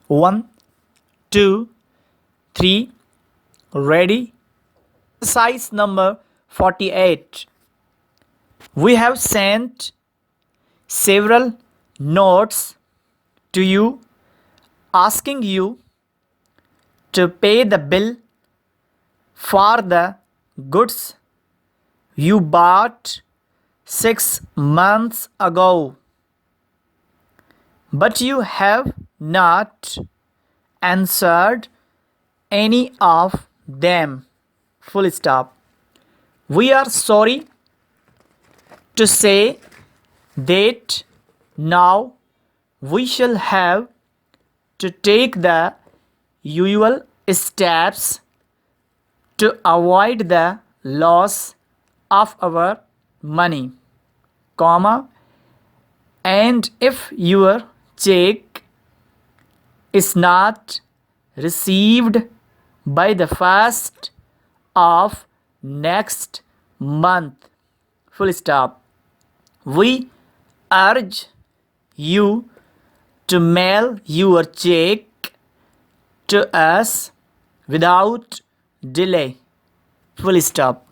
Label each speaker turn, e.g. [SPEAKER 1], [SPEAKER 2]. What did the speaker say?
[SPEAKER 1] 1, 2, 3. Ready? Exercise number 48. We have sent several notes to you asking you to pay the bill for the goods you bought 6 months ago, but you have not answered any of them. Full stop. We are sorry to say that now we shall have to take the usual steps to avoid the loss of our money, comma, and if your check is not received by the 1st of next month, full stop, we urge you to mail your check to us without delay, full stop.